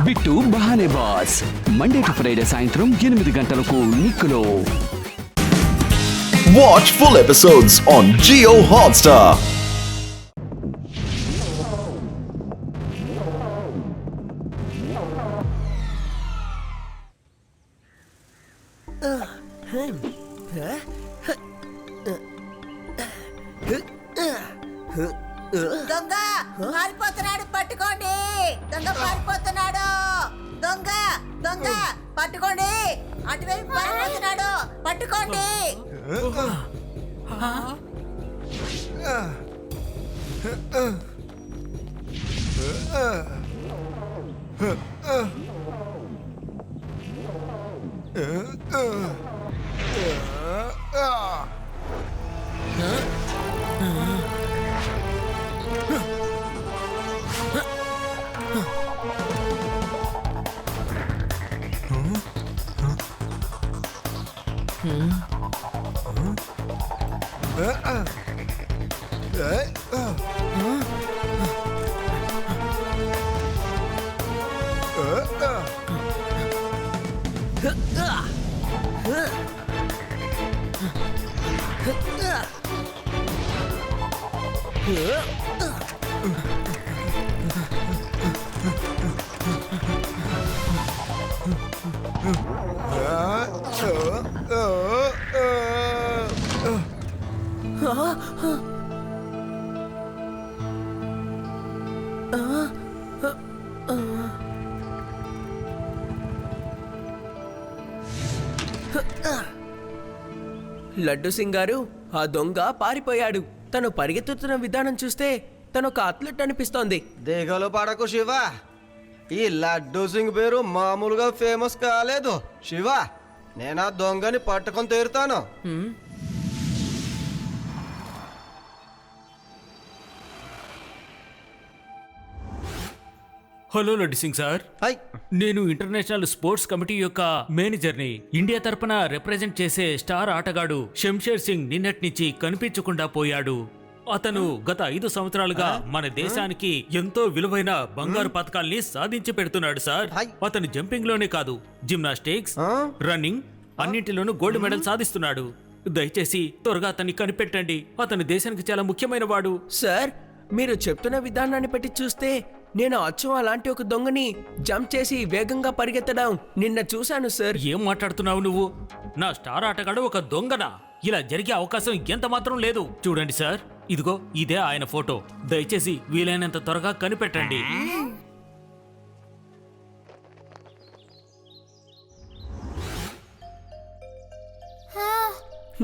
Bit Bahanebaaz Monday to Friday సాయంత్రం 8 గంటలకు నిక్కులో. Watch full episodes on Jio Hotstar. దొంగ పారిపోతున్నాడు, పట్టుకోండి. దొంగ పారిపోతున్నాడు. దొంగ దొంగ పట్టుకోండి. అటువైపు పారిపోతున్నాడు, పట్టుకోండి. లడ్డు సింగ్ గారు, ఆ దొంగ పారిపోయాడు. తను పరిగెత్తుతున్న విధానం చూస్తే తను ఒక అథ్లెట్ అనిపిస్తోంది. దిగలు పడకు శివ, ఈ లడ్డు సింగ్ పేరు మామూలుగా ఫేమస్ కాలేదు శివ. నేను ఆ దొంగని పట్టుకొని తీరుతాను. హలో లడ్డు సింగ్ సార్, నేను ఇంటర్నేషనల్ స్పోర్ట్స్ కమిటీ యొక్క మేనేజర్ని. ఇండియా తరపున రిప్రజెంట్ చేసే స్టార్ ఆటగాడు శంషేర్ సింగ్ నిన్నటి నుంచి కనిపించకుండా పోయాడు. అతను గత 5 సంవత్సరాలుగా మన దేశానికి ఎంతో విలువైన బంగారు పథకాల్ని సాధించి పెడుతున్నాడు సార్. అతను జంపింగ్ లోనే కాదు, జిమ్నాస్టిక్స్, రన్నింగ్ అన్నింటిలోనూ గోల్డ్ మెడల్ సాధిస్తున్నాడు. దయచేసి త్వరగా అతన్ని కనిపెట్టండి. అతను దేశానికి చాలా ముఖ్యమైన వాడు. సార్, మీరు చెప్తున్న విధానాన్ని బట్టి చూస్తే నేను అచ్చం అలాంటి ఒక దొంగని జంప్ చేసి వేగంగా పరిగెత్తడం నిన్న చూశాను సార్. ఏం మాట్లాడుతున్నావు నువ్వు? నా స్టార్ ఆటగాడు ఒక దొంగనా? ఇలా జరిగే అవకాశం ఎంత మాత్రం లేదు. చూడండి సార్, ఇదిగో ఇదే ఆయన ఫోటో. దయచేసి వీలైనంత త్వరగా కనిపెట్టండి.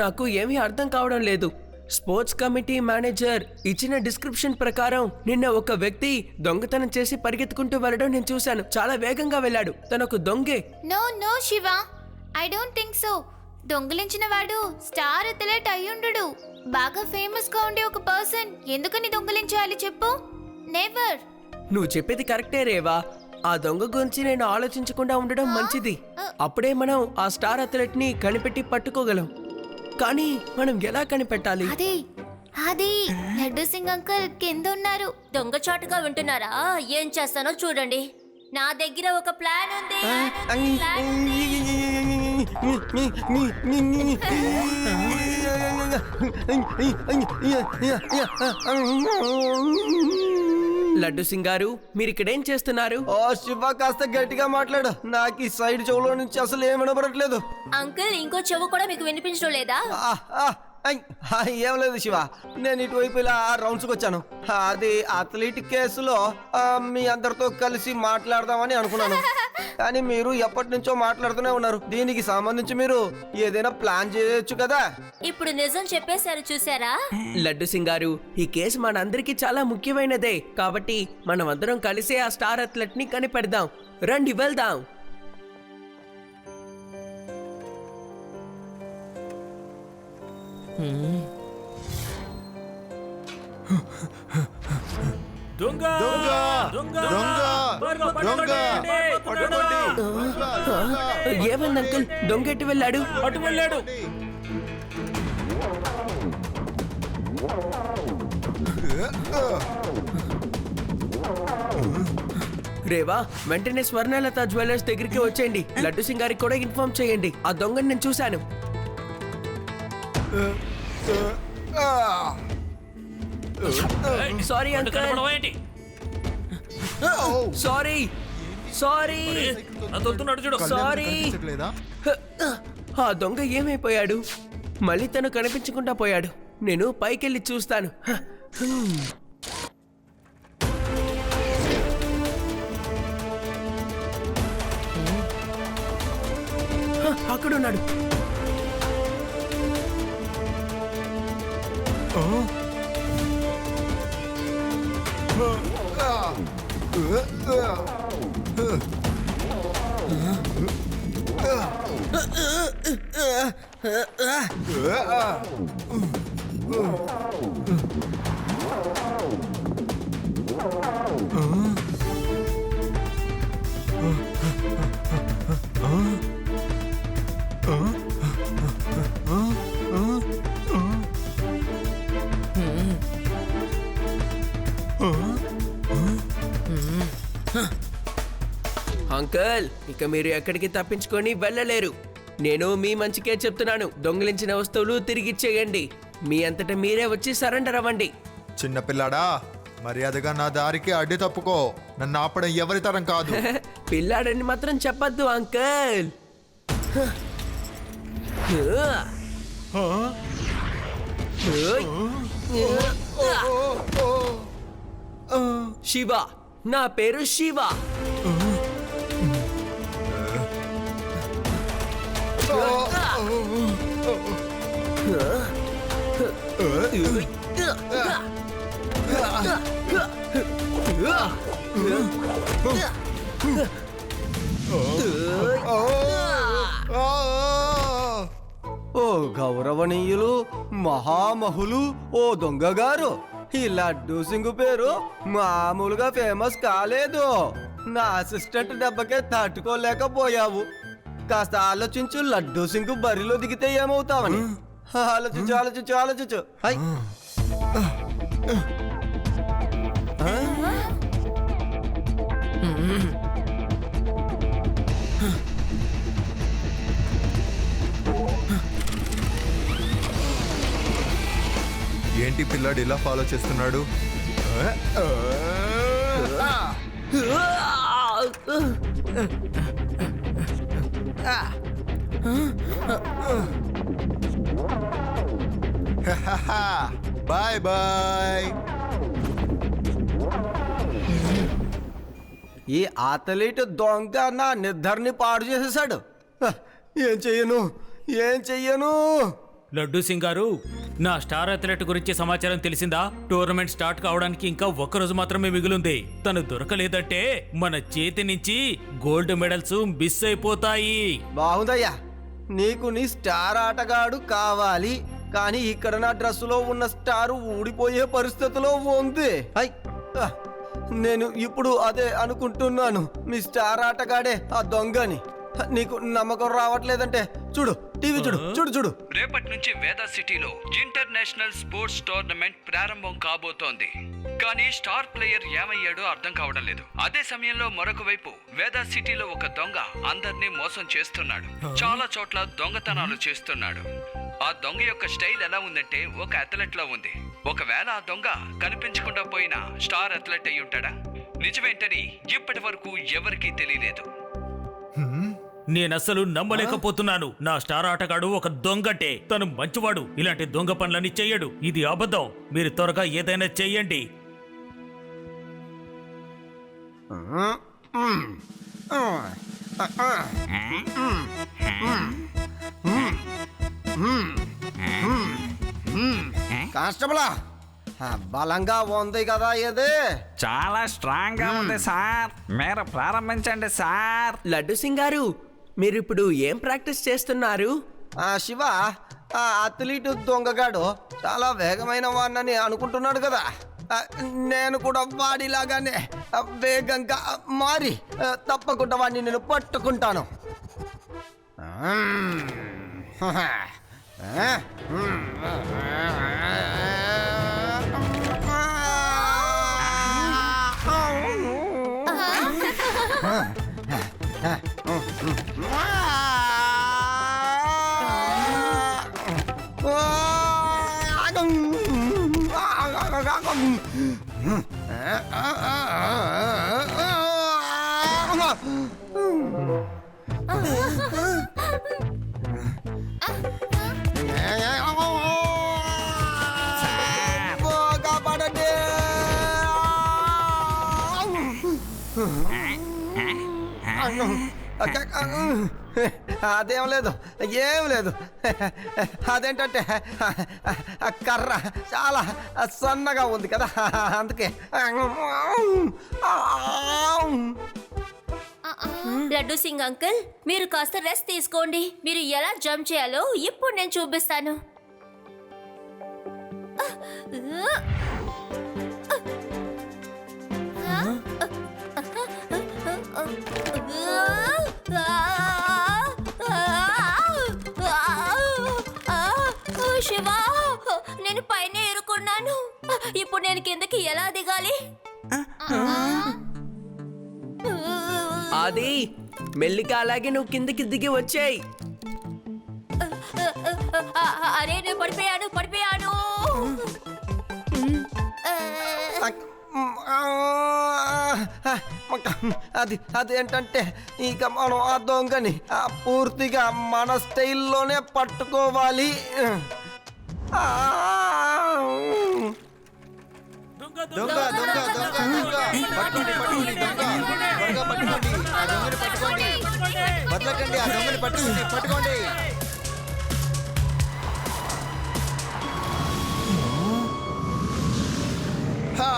నాకు ఏమీ అర్థం కావడం లేదు. స్పోర్ట్స్ కమిటీ మేనేజర్ ఇచ్చిన డిస్క్రిప్షన్ ప్రకారం నిన్న ఒక వ్యక్తి దొంగతనం చేసి పరిగెత్తుకుంటూ వెళ్ళడం నేను చూశాను. చాలా వేగంగా వెళ్ళాడు. తనకు దొంగే. No no Shiva, I don't think so. దొంగిలించిన వాడు స్టార్ అథ్లెట్ అయ్యుండు. బాగా ఫేమస్ గా ఉండే ఒక పర్సన్ ఎందుకని దొంగిలించాలి చెప్పు? నెవర్. నువ్వు చెప్పేది కరెక్టే రేవా. ఆ దొంగ గురించి నేను ఆలోచించకుండా ఉండడం మంచిది. అప్పుడే మనం ఆ స్టార్ అథ్లెట్ ని కనిపెట్టి పట్టుకోగలం. కానీ మనం ఎలా కనిపెట్టాలి? అది లడ్డు సింగ్ అంకుల్ కింద ఉన్నారు. దొంగచాటుగా వింటున్నారా? ఏం చేస్తానో చూడండి. నా దగ్గర ఒక ప్లాన్ ఉంది. లడ్డు సింగ్ గారు, మీరు ఇక్కడేం చేస్తున్నారు? ఓ శివ, కాస్త గట్టిగా మాట్లాడు. నాకు ఈ సైడ్ చెవులో నుంచి అసలు ఏం వినపడట్లేదు. అంకుల్, ఇంకో చెవు కూడా మీకు వినిపించడం లేదా? ఏం లేదు శివ, నేను ఇటువైపు ఇలా రౌండ్స్కి వచ్చాను. అది అథ్లెటిక్ కేసులో మీ అందరితో కలిసి మాట్లాడదామని అనుకున్నాను. కానీ మీరు ఎప్పటి నుంచో మాట్లాడుతూనే ఉన్నారు. దీనికి సంబంధించి మీరు ఏదైనా ప్లాన్ చేయొచ్చు కదా. ఇప్పుడు నిజం చెప్పేశారు చూసారా? లడ్డు సింగ్ గారు, ఈ కేసు మనందరికీ చాలా ముఖ్యమైనదే. కాబట్టి మనం అందరం కలిసే ఆ స్టార్ అథ్లెట్ ని కనిపెడదాం. రండి వెళ్దాం. దొంగ దొంగ దొంగ ఏమైంది అంకుల్? దొంగ ఎటు వెళ్ళాడు? అటు వెళ్ళాడు. రేవా వెంటనే స్వర్ణలత జ్యువెలర్స్ దగ్గరికి వచ్చేయండి. లడ్డు సింగ్ గారికి కూడా ఇన్ఫార్మ్ చేయండి. ఆ దొంగని నేను చూశాను. సారీ అంకుల్, సారీ సారీ చూడు. సారీ. ఆ దొంగ ఏమైపోయాడు? మళ్ళీ తను కనిపించకుండా పోయాడు. నేను పైకెళ్ళి చూస్తాను. అక్కడున్నాడు. అంకుల్, ఇక మీరు ఎక్కడికి తప్పించుకొని వెళ్ళలేరు. నేను మీ మంచికే చెప్తున్నాను. దొంగిలించిన వస్తువులు తిరిగిచ్చేయండి. మీ అంతటా మీరే వచ్చి సరెండర్ అవ్వండి. చిన్నపిల్లాడా, మర్యాదగా నా దారికి అడ్డు తప్పుకో. నన్ను ఆపడం ఎవరి తరం కాదు. పిల్లాడని మాత్రం చెప్పద్దు అంకుల్. శివ, నా పేరు శివ. ఓ గౌరవనీయులు, మహామహులు, ఓ దొంగ గారు, ఈ లడ్డూ సింగ్ పేరు మామూలుగా ఫేమస్ కాలేదు. నా అసిస్టెంట్ దెబ్బకే తట్టుకోలేకపోయావు. కాస్త ఆలోచించు, లడ్డూ సింగ్ బరిలో దిగితే ఏమవుతావని. ఆలోచించు ఆలోచించు ఆలోచించు. హై. ఏంటి పిల్లాడు ఇలా ఫాలో చేస్తున్నాడు? Bye bye. ఈ అథ్లీట్ దొంగ నా నిద్రని పాడు చేసేసాడు. ఏం చెయ్యను. లడ్డూ సింగ్ గారు, నా స్టార్ అథ్లెట్ గురించి సమాచారం తెలిసిందా? టోర్నమెంట్ స్టార్ట్ కావడానికి ఇంకా ఒక్కరోజు మాత్రమే మిగిలింది. తను దొరకలేదంటే మన చేతి నుంచి గోల్డ్ మెడల్స్ మిస్ అయిపోతాయి. బాగుందయ్యా, నీకు నీ స్టార్ ఆటగాడు కావాలి, కానీ ఇక్కడ నా డ్రెస్సులో ఉన్న స్టార్ ఊడిపోయే పరిస్థితిలో ఉంది. నేను ఇప్పుడు అదే అనుకుంటున్నాను. మీ స్టార్ ఆటగాడే ఆ దొంగని. నీకు నమ్మకం రావట్లేదంటే చూడు, టీవీ చూడు. రేపటి నుంచి వేదా సిటీలో ఇంటర్నేషనల్ స్పోర్ట్స్ టోర్నమెంట్ ప్రారంభం కాబోతోంది. కానీ స్టార్ ప్లేయర్ ఏమయ్యాడో అర్థం కావడం లేదు. అదే సమయంలో మరొక వైపు వేదా సిటీలో ఒక దొంగ అందరినీ మోసం చేస్తున్నాడు. చాలా చోట్ల దొంగతనాలు చేస్తున్నాడు. ఆ దొంగ యొక్క స్టైల్ ఎలా ఉందంటే ఒక అథ్లెట్ లా ఉంది. ఒకవేళ ఆ దొంగ కనిపించకుండా పోయిన స్టార్ అథ్లెట్ అయి ఉంటాడా? నిజమేంటని ఇప్పటి వరకు ఎవరికీ తెలియలేదు. నేనసలు నమ్మలేకపోతున్నాను. నా స్టార్ ఆటగాడు ఒక దొంగటే. తను మంచివాడు, ఇలాంటి దొంగ పనులని చెయ్యడు. ఇది అబద్ధం. మీరు త్వరగా ఏదైనా చెయ్యండి. కానిస్టేబులా, బలంగా ఉంది కదా ఇది? చాలా స్ట్రాంగ్ గా ఉంది సార్. మీరు ప్రారంభించండి సార్. లడ్డు సింగ్ గారు, మీరు ఇప్పుడు ఏం ప్రాక్టీస్ చేస్తున్నారు? శివ, ఆ అథ్లీట్ దొంగగాడు చాలా వేగమైన వాడినని అనుకుంటున్నాడు కదా. నేను కూడా వాడిలాగానే వేగంగా మారి తప్పకుండా వాడిని నేను పట్టుకుంటాను. కాపాడండి. అదేం లేదు, ఏం లేదు. అదేంటంటే కర్ర చాలా సన్నగా ఉంది కదా, అందుకే. లడ్డు సింగ్ అంకుల్, మీరు కాస్త రెస్ట్ తీసుకోండి. మీరు ఎలా జంప్ చేయాలో ఇప్పుడు నేను చూపిస్తాను. శివా, నేను పైన ఎరుకున్నాను. ఇప్పుడు నేను కిందకి ఎలా దిగాలి? అది మెల్లిగా అలాగే నువ్వు కిందికి దిగి వచ్చేయ్. అరే, నేను పడిపోయాను. అదేంటంటే ఇక మనం ఆ దొంగని పూర్తిగా మన స్టైల్లోనే పట్టుకోవాలి. దొంగ దొంగ దొంగ దొంగ పట్టుకోండి పట్టుకోండి దొంగ త్వరగా పట్టుకోండి ఆ దొంగని పట్టుకోండి వదలకండి ఆ దొంగని పట్టుకోండి పట్టుకోండి హా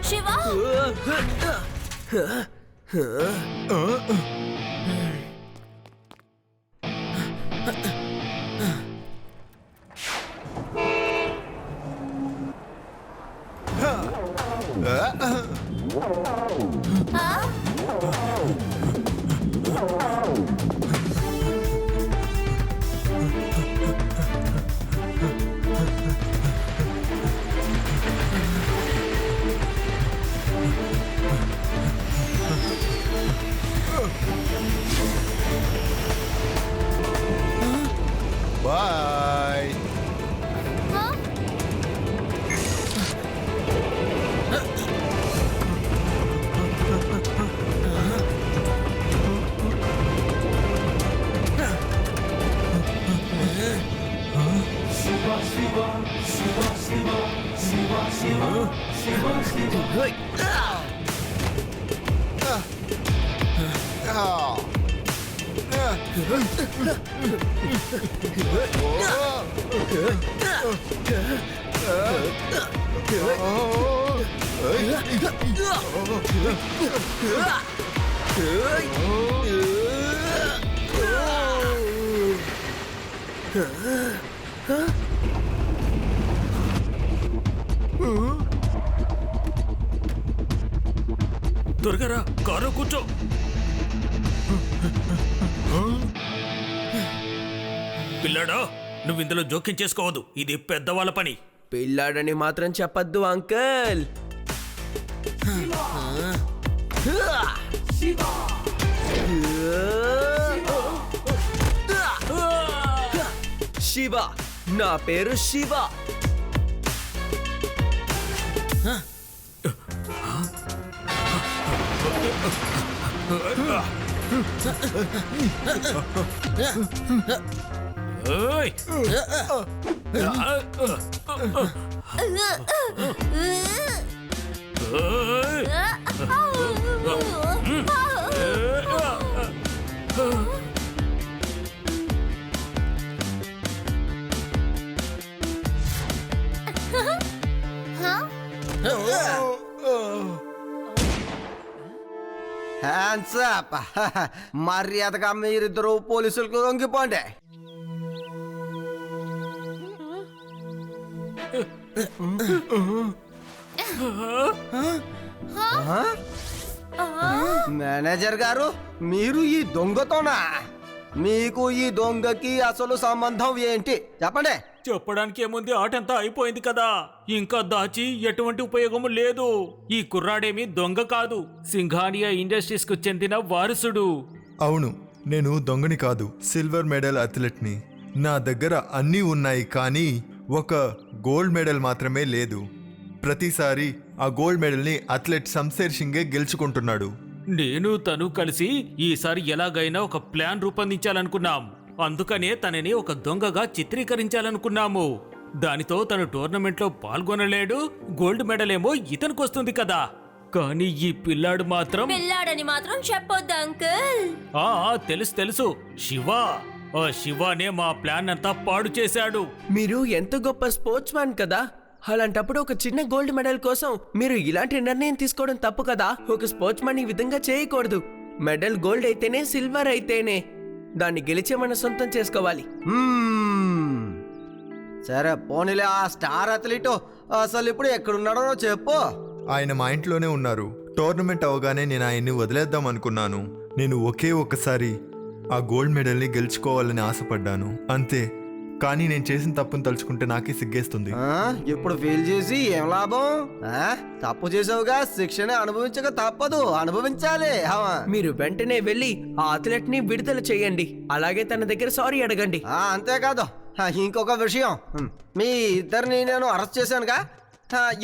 శివా, బాయ్ త్వరగా కారు కూర్చో. పిల్లాడా, నువ్వు ఇందులో జోక్యం చేసుకోవద్దు. ఇది పెద్దవాళ్ళ పని. పిల్లాడని మాత్రం చెప్పద్దు అంకుల్. శివ, నా పేరు శివ. ఓయ్! Hands up. మర్యాదగా మీరిద్దరు పోలీసులకు లొంగిపోండి. మేనేజర్ గారు, మీరు ఈ దొంగతోనా? మీకు ఈ దొంగకి అసలు సంబంధం ఏంటి చెప్పండి. చెప్పడానికి ఏముంది, ఆటంతా అయిపోయింది కదా. ఇంకా దాచి ఎటువంటి ఉపయోగం లేదు. ఈ కుర్రాడేమి దొంగ కాదు, సింఘానియా ఇండస్ట్రీస్ కు చెందిన వారసుడు. అవును, నేను దొంగని కాదు, సిల్వర్ మెడల్ అథ్లెట్ని. నా దగ్గర అన్నీ ఉన్నాయి, కానీ ఒక గోల్డ్ మెడల్ మాత్రమే లేదు. ప్రతిసారి ఆ గోల్డ్ మెడల్ని అథ్లెట్ శంషేర్ సింగే గెలుచుకుంటున్నాడు. నేను తను కలిసి ఈసారి ఎలాగైనా ఒక ప్లాన్ రూపొందించాలనుకున్నాం. అందుకనే తనని ఒక దొంగగా చిత్రీకరించాలనుకున్నాము. దానితో తను టోర్నమెంట్లో పాల్గొనలేడు, గోల్డ్ మెడల్ ఏమో ఇతనికి వస్తుంది కదా. కానీ ఈ పిల్లాడు మాత్రం పిల్లాడని మాత్రం చెప్పొద్దు అంకుల్. తెలుసు తెలుసు, శివ. ఆ శివానే మా ప్లాన్ అంతా పాడు చేశాడు. మీరు ఎంత గొప్ప స్పోర్ట్స్ మ్యాన్ కదా. అలాంటప్పుడు ఒక చిన్న గోల్డ్ మెడల్ కోసం మీరు ఇలాంటి నిర్ణయం తీసుకోవడం తప్పు కదా. ఒక స్పోర్ట్స్ మ్యాన్ ఈ విధంగా చేయకూడదు. మెడల్ గోల్డ్ అయితేనే, సిల్వర్ అయితేనే దాన్ని గెలిచే మన సొంతం చేసుకోవాలి. సరే పోనీలే, ఆ స్టార్ అథ్లీట్ అసలు ఇప్పుడు ఎక్కడున్నాడో చెప్పు. ఆయన మా ఇంట్లోనే ఉన్నారు. టోర్నమెంట్ అవగానే నేను ఆయన్ని వదిలేద్దాం అనుకున్నాను. నేను ఒకే ఒక్కసారి ఆ గోల్డ్ మెడల్ని గెలుచుకోవాలని ఆశపడ్డాను, అంతే. కానీ నేను చేసిన తప్పును తలుచుకుంటే నాకే సిగ్గేస్తుంది. ఇప్పుడు ఫెయిల్ చేసి ఏం లాభం? తప్పు చేసావుగా, శిక్షణ అనుభవించక తప్పదు, అనుభవించాలి. మీరు వెంటనే వెళ్ళి ఆ అథ్లెట్ ని విడుదల చేయండి. అలాగే తన దగ్గర సారీ అడగండి. అంతేకాదు, ఇంకొక విషయం, మీ ఇద్దరిని నేను అరెస్ట్ చేశానుగా.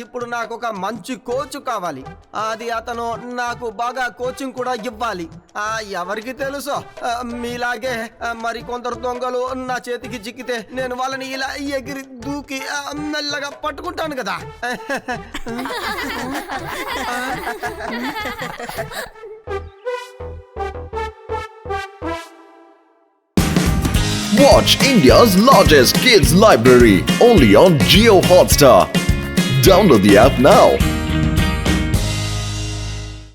ఇప్పుడు నాకు ఒక మంచి కోచ్ కావాలి. అది అతను నాకు బాగా కోచింగ్ కూడా ఇవ్వాలి. ఎవరికి తెలుసో మీలాగే మరి కొందరు దొంగలు నా చేతికి చిక్కితే నేను వాళ్ళని ఇలా ఎగిరి దూకి మెల్లగా పట్టుకుంటాను కదా. Watch India's largest kids library only on Jio Hotstar. Download the app now.